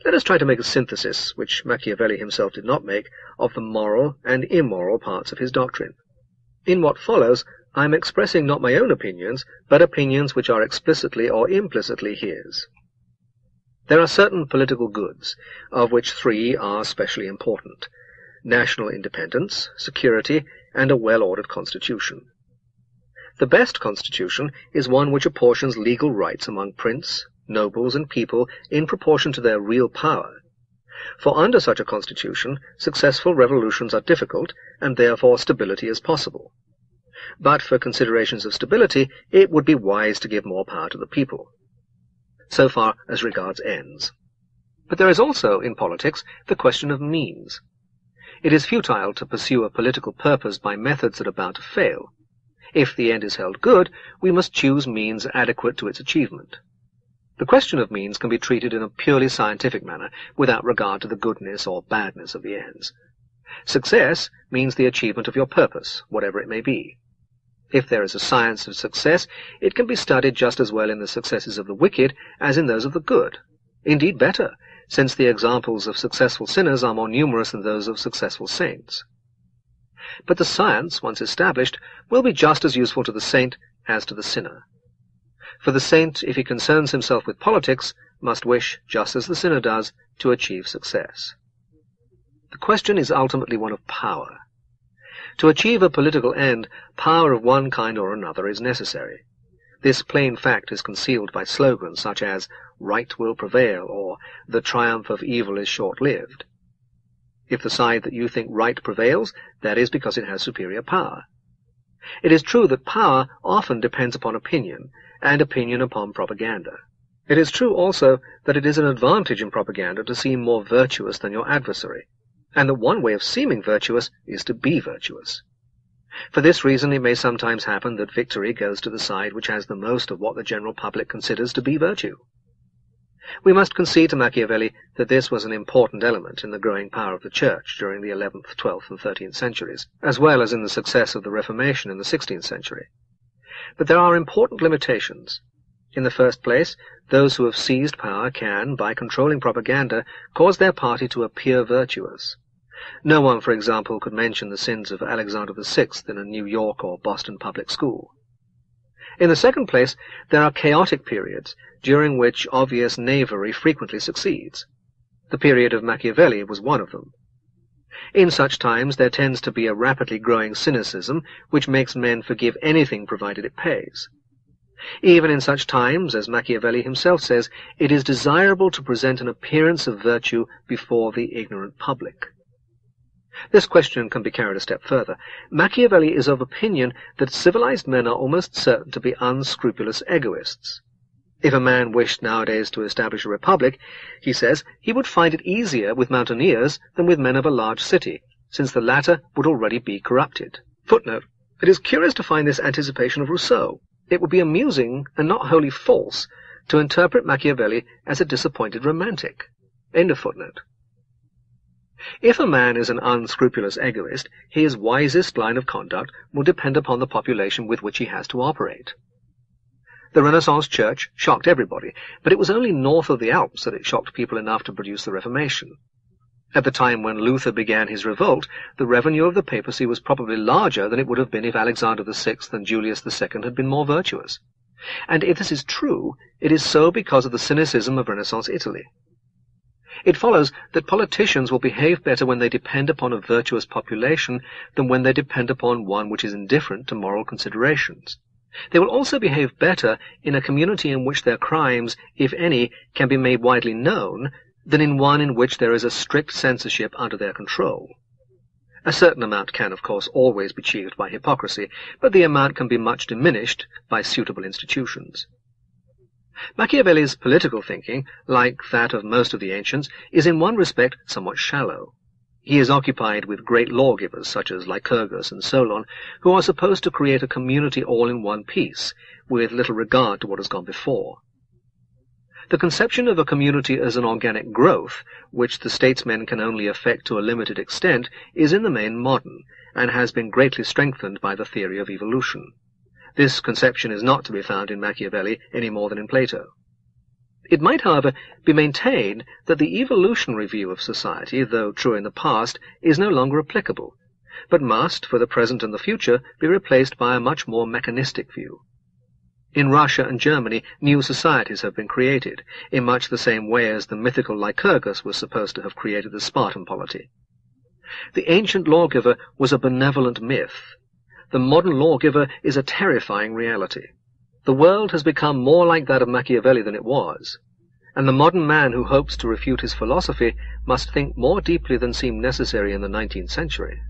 Let us try to make a synthesis, which Machiavelli himself did not make, of the moral and immoral parts of his doctrine. In what follows, I am expressing not my own opinions, but opinions which are explicitly or implicitly his. There are certain political goods, of which three are specially important: national independence, security, and a well-ordered constitution. The best constitution is one which apportions legal rights among prince, nobles, and people in proportion to their real power. For under such a constitution, successful revolutions are difficult, and therefore stability is possible. But for considerations of stability, it would be wise to give more power to the people. So far as regards ends. But there is also, in politics, the question of means. It is futile to pursue a political purpose by methods that are bound to fail. If the end is held good, we must choose means adequate to its achievement. The question of means can be treated in a purely scientific manner, without regard to the goodness or badness of the ends. Success means the achievement of your purpose, whatever it may be. If there is a science of success, it can be studied just as well in the successes of the wicked as in those of the good. Indeed better, since the examples of successful sinners are more numerous than those of successful saints. But the science, once established, will be just as useful to the saint as to the sinner. For the saint, if he concerns himself with politics, must wish, just as the sinner does, to achieve success. The question is ultimately one of power. To achieve a political end, power of one kind or another is necessary. This plain fact is concealed by slogans such as "right will prevail" or "the triumph of evil is short-lived." If the side that you think right prevails, that is because it has superior power. It is true that power often depends upon opinion, and opinion upon propaganda. It is true also that it is an advantage in propaganda to seem more virtuous than your adversary, and that one way of seeming virtuous is to be virtuous. For this reason it may sometimes happen that victory goes to the side which has the most of what the general public considers to be virtue. We must concede to Machiavelli that this was an important element in the growing power of the Church during the 11th, 12th, and 13th centuries, as well as in the success of the Reformation in the 16th century. But there are important limitations. In the first place, those who have seized power can, by controlling propaganda, cause their party to appear virtuous. No one, for example, could mention the sins of Alexander VI in a New York or Boston public school. In the second place, there are chaotic periods, during which obvious knavery frequently succeeds. The period of Machiavelli was one of them. In such times there tends to be a rapidly growing cynicism, which makes men forgive anything provided it pays. Even in such times, as Machiavelli himself says, it is desirable to present an appearance of virtue before the ignorant public. This question can be carried a step further. Machiavelli is of opinion that civilized men are almost certain to be unscrupulous egoists. If a man wished nowadays to establish a republic, he says, he would find it easier with mountaineers than with men of a large city, since the latter would already be corrupted. Footnote. It is curious to find this anticipation of Rousseau. It would be amusing, and not wholly false, to interpret Machiavelli as a disappointed romantic. End of footnote. If a man is an unscrupulous egoist, his wisest line of conduct will depend upon the population with which he has to operate. The Renaissance Church shocked everybody, but it was only north of the Alps that it shocked people enough to produce the Reformation. At the time when Luther began his revolt, the revenue of the papacy was probably larger than it would have been if Alexander VI and Julius II had been more virtuous. And if this is true, it is so because of the cynicism of Renaissance Italy. It follows that politicians will behave better when they depend upon a virtuous population than when they depend upon one which is indifferent to moral considerations. They will also behave better in a community in which their crimes, if any, can be made widely known, than in one in which there is a strict censorship under their control. A certain amount can, of course, always be achieved by hypocrisy, but the amount can be much diminished by suitable institutions. Machiavelli's political thinking, like that of most of the ancients, is in one respect somewhat shallow. He is occupied with great lawgivers, such as Lycurgus and Solon, who are supposed to create a community all in one piece, with little regard to what has gone before. The conception of a community as an organic growth, which the statesmen can only effect to a limited extent, is in the main modern, and has been greatly strengthened by the theory of evolution. This conception is not to be found in Machiavelli any more than in Plato. It might, however, be maintained that the evolutionary view of society, though true in the past, is no longer applicable, but must, for the present and the future, be replaced by a much more mechanistic view. In Russia and Germany, new societies have been created, in much the same way as the mythical Lycurgus was supposed to have created the Spartan polity. The ancient lawgiver was a benevolent myth. The modern lawgiver is a terrifying reality. The world has become more like that of Machiavelli than it was, and the modern man who hopes to refute his philosophy must think more deeply than seemed necessary in the 19th century.